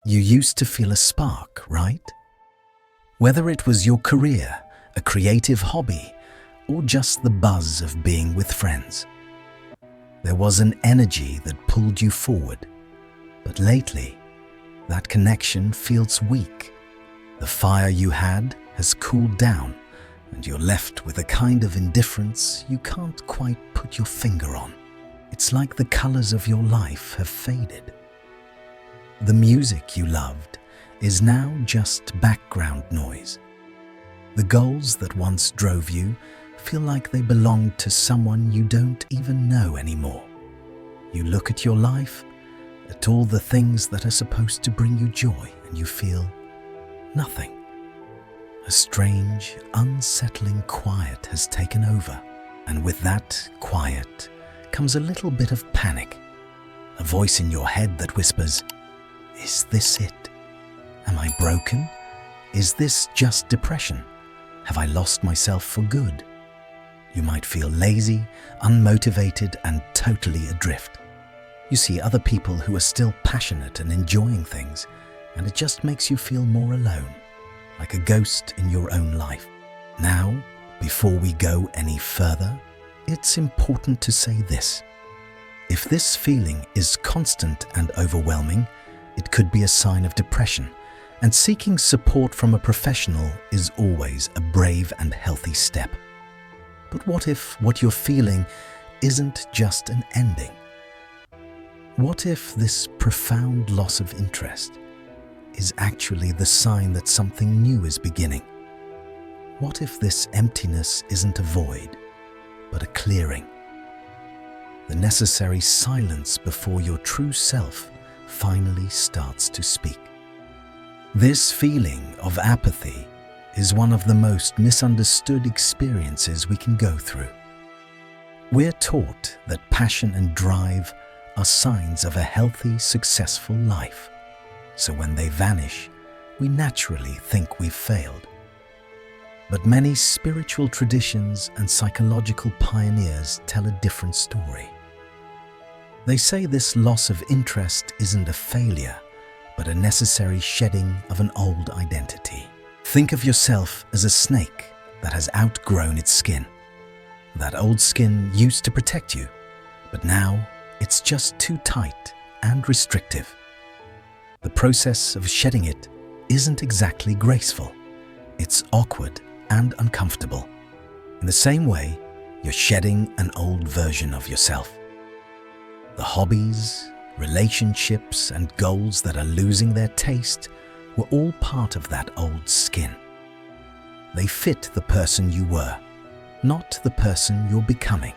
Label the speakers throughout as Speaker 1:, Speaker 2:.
Speaker 1: You used to feel a spark, right? Whether it was your career, a creative hobby, or just the buzz of being with friends. There was an energy that pulled you forward. But lately, that connection feels weak. The fire you had has cooled down, and you're left with a kind of indifference you can't quite put your finger on. It's like the colors of your life have faded. The music you loved is now just background noise. The goals that once drove you feel like they belonged to someone you don't even know anymore. You look at your life, at all the things that are supposed to bring you joy, and you feel nothing. A strange, unsettling quiet has taken over, and with that quiet comes a little bit of panic. A voice in your head that whispers, "Is this it? Am I broken? Is this just depression? Have I lost myself for good?" You might feel lazy, unmotivated, and totally adrift. You see other people who are still passionate and enjoying things, and it just makes you feel more alone, like a ghost in your own life. Now, before we go any further, it's important to say this. If this feeling is constant and overwhelming, it could be a sign of depression, and seeking support from a professional is always a brave and healthy step. But what if what you're feeling isn't just an ending? What if this profound loss of interest is actually the sign that something new is beginning? What if this emptiness isn't a void, but a clearing? The necessary silence before your true self finally starts to speak. This feeling of apathy is one of the most misunderstood experiences we can go through. We're taught that passion and drive are signs of a healthy, successful life. So when they vanish, we naturally think we've failed. But many spiritual traditions and psychological pioneers tell a different story. They say this loss of interest isn't a failure, but a necessary shedding of an old identity. Think of yourself as a snake that has outgrown its skin. That old skin used to protect you, but now it's just too tight and restrictive. The process of shedding it isn't exactly graceful. It's awkward and uncomfortable. In the same way, you're shedding an old version of yourself. The hobbies, relationships, and goals that are losing their taste were all part of that old skin. They fit the person you were, not the person you're becoming.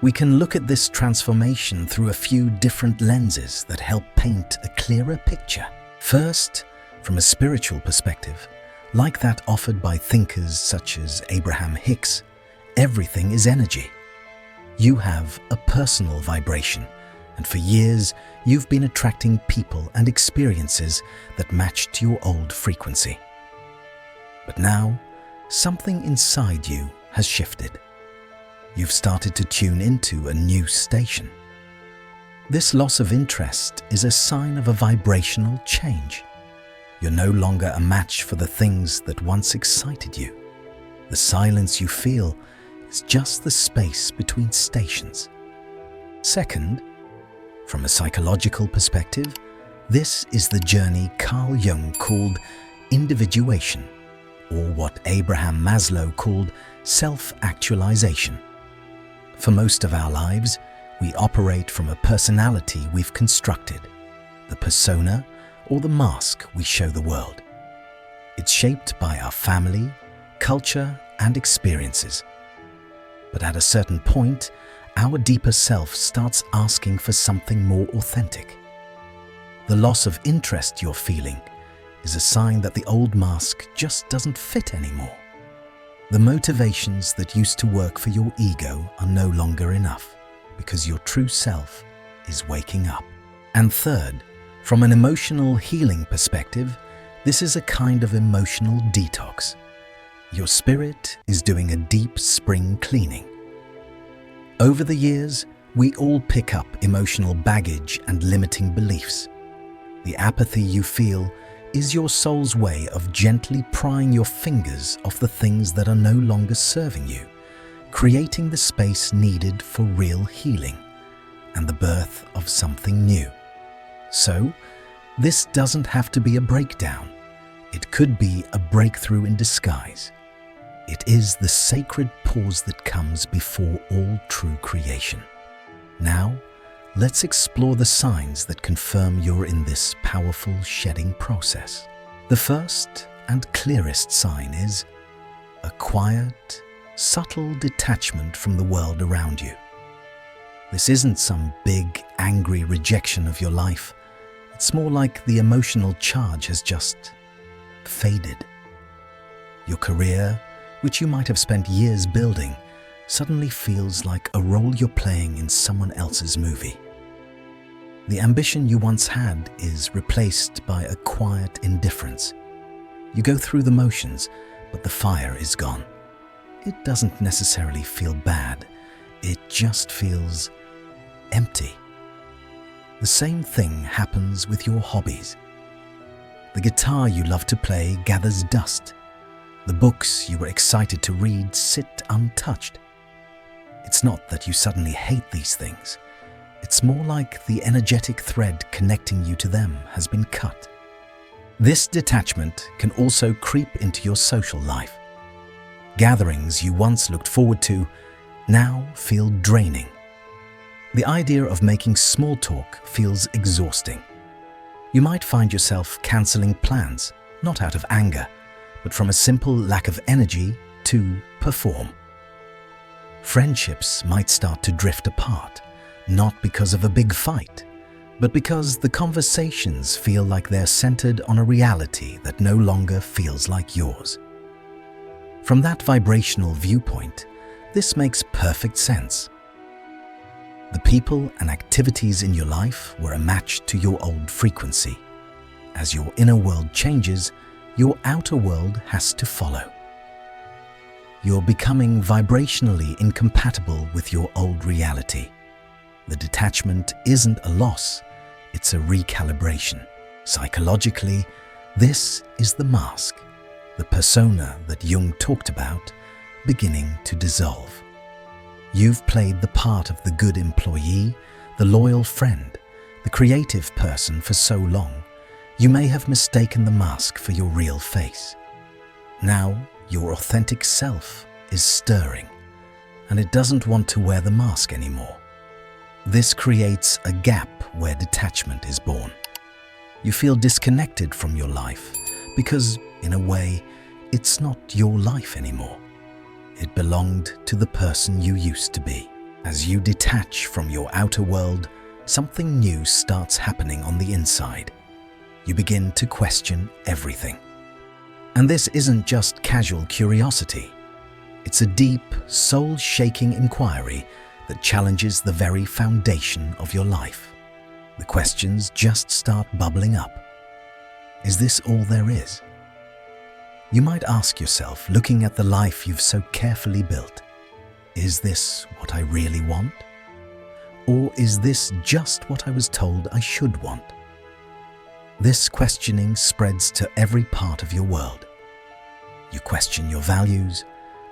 Speaker 1: We can look at this transformation through a few different lenses that help paint a clearer picture. First, from a spiritual perspective, like that offered by thinkers such as Abraham Hicks, everything is energy. You have a personal vibration, and for years you've been attracting people and experiences that matched your old frequency. But now, something inside you has shifted. You've started to tune into a new station. This loss of interest is a sign of a vibrational change. You're no longer a match for the things that once excited you. The silence you feel is just the space between stations. Second, from a psychological perspective, this is the journey Carl Jung called individuation, or what Abraham Maslow called self-actualization. For most of our lives, we operate from a personality we've constructed, the persona or the mask we show the world. It's shaped by our family, culture, and experiences. But at a certain point, our deeper self starts asking for something more authentic. The loss of interest you're feeling is a sign that the old mask just doesn't fit anymore. The motivations that used to work for your ego are no longer enough because your true self is waking up. And third, from an emotional healing perspective, this is a kind of emotional detox. Your spirit is doing a deep spring cleaning. Over the years, we all pick up emotional baggage and limiting beliefs. The apathy you feel is your soul's way of gently prying your fingers off the things that are no longer serving you, creating the space needed for real healing and the birth of something new. So, this doesn't have to be a breakdown. It could be a breakthrough in disguise. It is the sacred pause that comes before all true creation. Now, let's explore the signs that confirm you're in this powerful shedding process. The first and clearest sign is a quiet, subtle detachment from the world around you. This isn't some big, angry rejection of your life. It's more like the emotional charge has just faded. Your career, which you might have spent years building, suddenly feels like a role you're playing in someone else's movie. The ambition you once had is replaced by a quiet indifference. You go through the motions, but the fire is gone. It doesn't necessarily feel bad, it just feels empty. The same thing happens with your hobbies. The guitar you love to play gathers dust. The books you were excited to read sit untouched. It's not that you suddenly hate these things. It's more like the energetic thread connecting you to them has been cut. This detachment can also creep into your social life. Gatherings you once looked forward to now feel draining. The idea of making small talk feels exhausting. You might find yourself cancelling plans, not out of anger, but from a simple lack of energy to perform. Friendships might start to drift apart, not because of a big fight, but because the conversations feel like they're centered on a reality that no longer feels like yours. From that vibrational viewpoint, this makes perfect sense. The people and activities in your life were a match to your old frequency. As your inner world changes, your outer world has to follow. You're becoming vibrationally incompatible with your old reality. The detachment isn't a loss, it's a recalibration. Psychologically, this is the mask, the persona that Jung talked about, beginning to dissolve. You've played the part of the good employee, the loyal friend, the creative person for so long, you may have mistaken the mask for your real face. Now, your authentic self is stirring, and it doesn't want to wear the mask anymore. This creates a gap where detachment is born. You feel disconnected from your life because, in a way, it's not your life anymore. It belonged to the person you used to be. As you detach from your outer world, something new starts happening on the inside. You begin to question everything. And this isn't just casual curiosity. It's a deep, soul-shaking inquiry that challenges the very foundation of your life. The questions just start bubbling up. Is this all there is? You might ask yourself, looking at the life you've so carefully built, is this what I really want? Or is this just what I was told I should want? This questioning spreads to every part of your world. You question your values,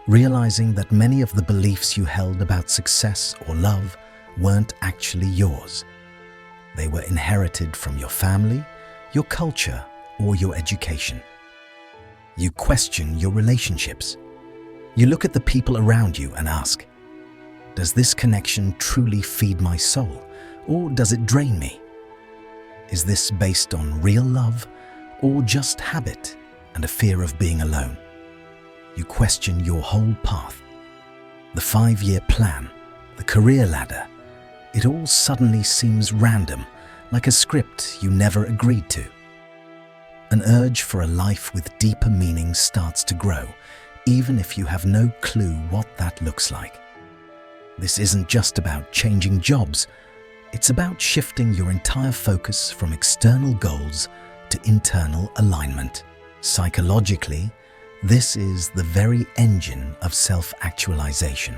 Speaker 1: realizing that many of the beliefs you held about success or love weren't actually yours. They were inherited from your family, your culture, or your education. You question your relationships. You look at the people around you and ask, does this connection truly feed my soul, or does it drain me? Is this based on real love, or just habit and a fear of being alone? You question your whole path. The 5-year plan, the career ladder, it all suddenly seems random, like a script you never agreed to. An urge for a life with deeper meaning starts to grow, even if you have no clue what that looks like. This isn't just about changing jobs, it's about shifting your entire focus from external goals to internal alignment. Psychologically, this is the very engine of self-actualization.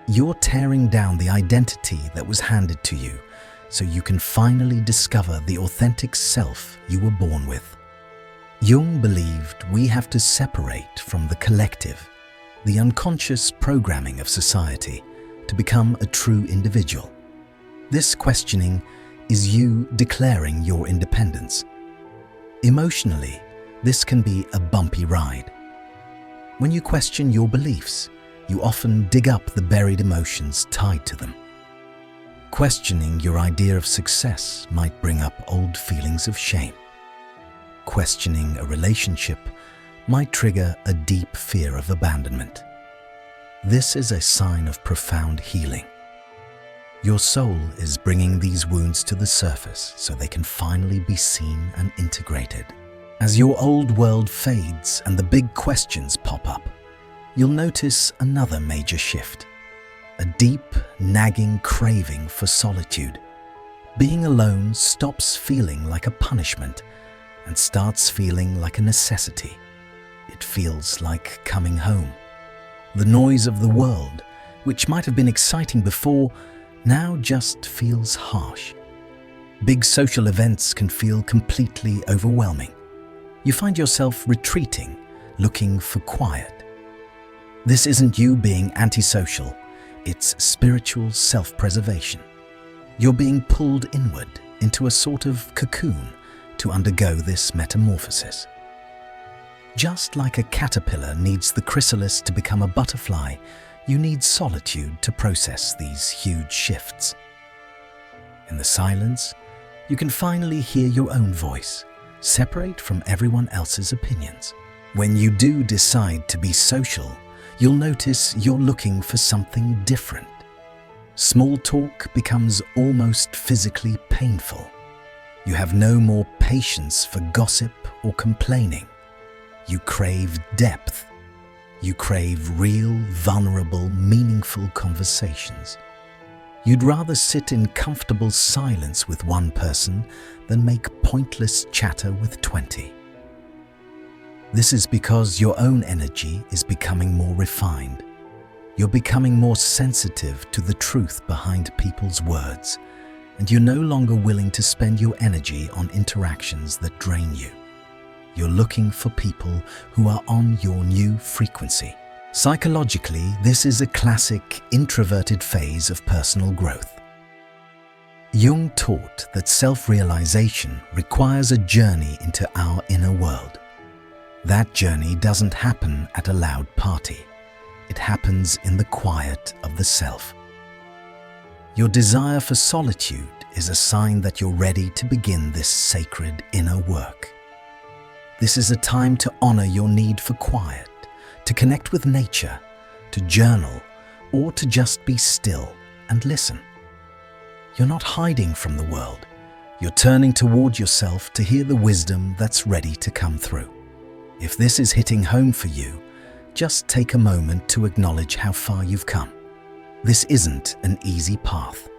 Speaker 1: You're tearing down the identity that was handed to you, so you can finally discover the authentic self you were born with. Jung believed we have to separate from the collective, the unconscious programming of society, to become a true individual. This questioning is you declaring your independence. Emotionally, this can be a bumpy ride. When you question your beliefs, you often dig up the buried emotions tied to them. Questioning your idea of success might bring up old feelings of shame. Questioning a relationship might trigger a deep fear of abandonment. This is a sign of profound healing. Your soul is bringing these wounds to the surface so they can finally be seen and integrated. As your old world fades and the big questions pop up, you'll notice another major shift. A deep, nagging craving for solitude. Being alone stops feeling like a punishment and starts feeling like a necessity. It feels like coming home. The noise of the world, which might have been exciting before, now just feels harsh. Big social events can feel completely overwhelming. You find yourself retreating, looking for quiet. This isn't you being antisocial, it's spiritual self-preservation. You're being pulled inward into a sort of cocoon to undergo this metamorphosis. Just like a caterpillar needs the chrysalis to become a butterfly, you need solitude to process these huge shifts. In the silence, you can finally hear your own voice, separate from everyone else's opinions. When you do decide to be social, you'll notice you're looking for something different. Small talk becomes almost physically painful. You have no more patience for gossip or complaining. You crave depth. You crave real, vulnerable, meaningful conversations. You'd rather sit in comfortable silence with one person than make pointless chatter with 20. This is because your own energy is becoming more refined. You're becoming more sensitive to the truth behind people's words, and you're no longer willing to spend your energy on interactions that drain you. You're looking for people who are on your new frequency. Psychologically, this is a classic introverted phase of personal growth. Jung taught that self-realization requires a journey into our inner world. That journey doesn't happen at a loud party. It happens in the quiet of the self. Your desire for solitude is a sign that you're ready to begin this sacred inner work. This is a time to honor your need for quiet, to connect with nature, to journal, or to just be still and listen. You're not hiding from the world. You're turning toward yourself to hear the wisdom that's ready to come through. If this is hitting home for you, just take a moment to acknowledge how far you've come. This isn't an easy path.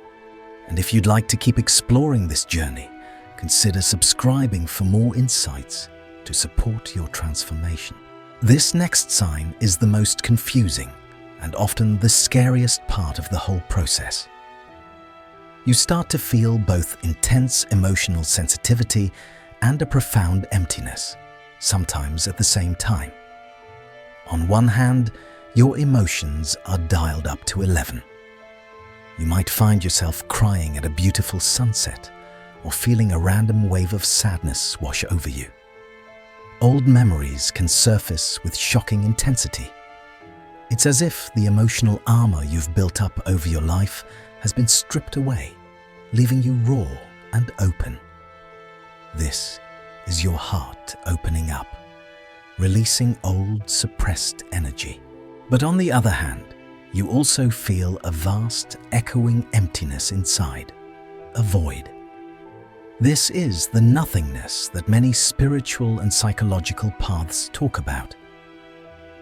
Speaker 1: And if you'd like to keep exploring this journey, consider subscribing for more insights to support your transformation. This next sign is the most confusing and often the scariest part of the whole process. You start to feel both intense emotional sensitivity and a profound emptiness, sometimes at the same time. On one hand, your emotions are dialed up to 11. You might find yourself crying at a beautiful sunset or feeling a random wave of sadness wash over you. Old memories can surface with shocking intensity. It's as if the emotional armor you've built up over your life has been stripped away, leaving you raw and open. This is your heart opening up, releasing old, suppressed energy. But on the other hand, you also feel a vast, echoing emptiness inside, a void. This is the nothingness that many spiritual and psychological paths talk about.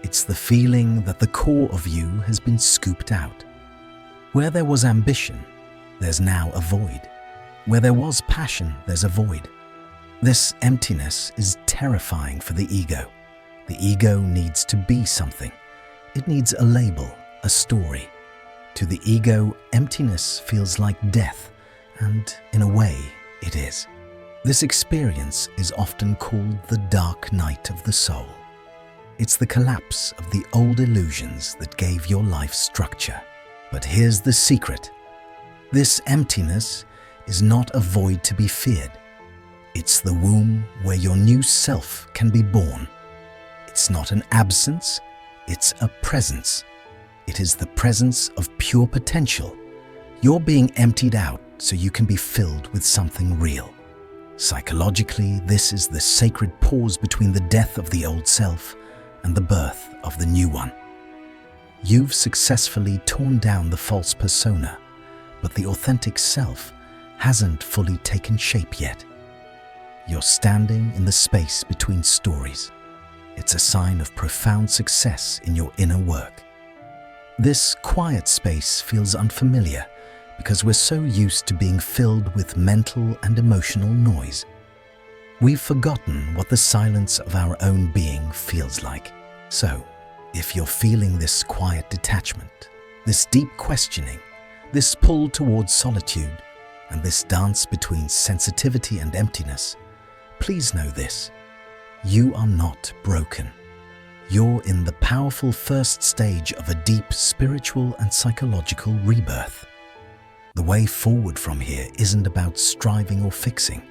Speaker 1: It's the feeling that the core of you has been scooped out. Where there was ambition, there's now a void. Where there was passion, there's a void. This emptiness is terrifying for the ego. The ego needs to be something. It needs a label, a story. To the ego, emptiness feels like death, and in a way, it is. This experience is often called the dark night of the soul. It's the collapse of the old illusions that gave your life structure. But here's the secret. This emptiness is not a void to be feared. It's the womb where your new self can be born. It's not an absence, it's a presence. It is the presence of pure potential. You're being emptied out so you can be filled with something real. Psychologically, this is the sacred pause between the death of the old self and the birth of the new one. You've successfully torn down the false persona, but the authentic self hasn't fully taken shape yet. You're standing in the space between stories. It's a sign of profound success in your inner work. This quiet space feels unfamiliar because we're so used to being filled with mental and emotional noise. We've forgotten what the silence of our own being feels like. So, if you're feeling this quiet detachment, this deep questioning, this pull towards solitude, and this dance between sensitivity and emptiness, please know this: you are not broken. You're in the powerful first stage of a deep spiritual and psychological rebirth. The way forward from here isn't about striving or fixing.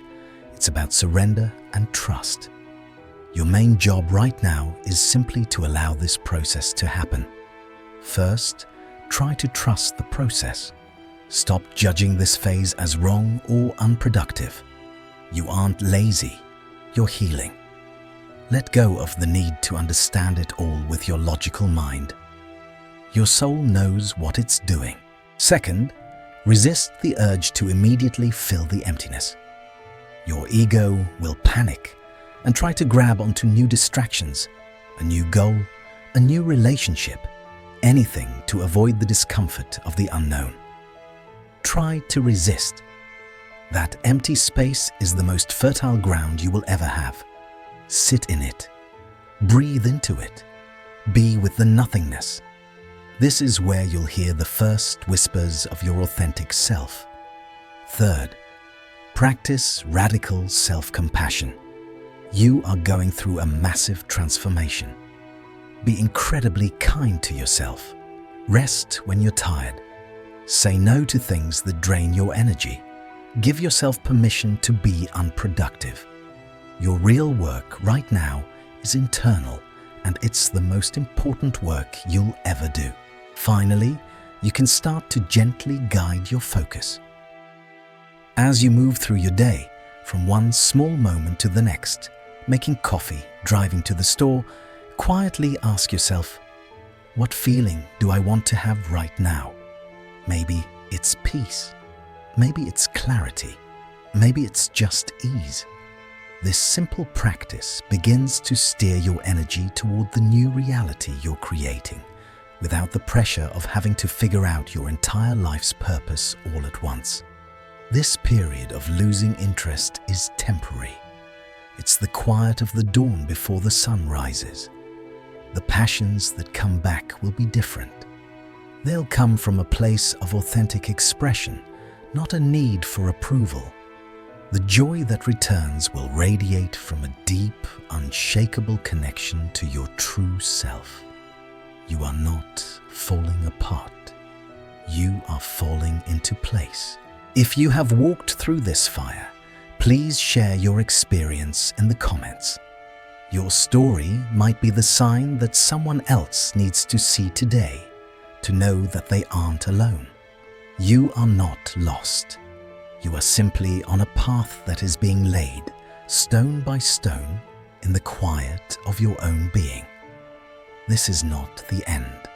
Speaker 1: It's about surrender and trust. Your main job right now is simply to allow this process to happen. First, try to trust the process. Stop judging this phase as wrong or unproductive. You aren't lazy, you're healing. Let go of the need to understand it all with your logical mind. Your soul knows what it's doing. Second, resist the urge to immediately fill the emptiness. Your ego will panic and try to grab onto new distractions, a new goal, a new relationship, anything to avoid the discomfort of the unknown. Try to resist. That empty space is the most fertile ground you will ever have. Sit in it. Breathe into it. Be with the nothingness. This is where you'll hear the first whispers of your authentic self. Third, practice radical self-compassion. You are going through a massive transformation. Be incredibly kind to yourself. Rest when you're tired. Say no to things that drain your energy. Give yourself permission to be unproductive. Your real work right now is internal, and it's the most important work you'll ever do. Finally, you can start to gently guide your focus. As you move through your day, from one small moment to the next, making coffee, driving to the store, quietly ask yourself, what feeling do I want to have right now? Maybe it's peace. Maybe it's clarity. Maybe it's just ease. This simple practice begins to steer your energy toward the new reality you're creating, without the pressure of having to figure out your entire life's purpose all at once. This period of losing interest is temporary. It's the quiet of the dawn before the sun rises. The passions that come back will be different. They'll come from a place of authentic expression, not a need for approval. The joy that returns will radiate from a deep, unshakable connection to your true self. You are not falling apart. You are falling into place. If you have walked through this fire, please share your experience in the comments. Your story might be the sign that someone else needs to see today, to know that they aren't alone. You are not lost. You are simply on a path that is being laid, stone by stone, in the quiet of your own being. This is not the end.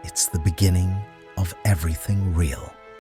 Speaker 1: It's the beginning of everything real.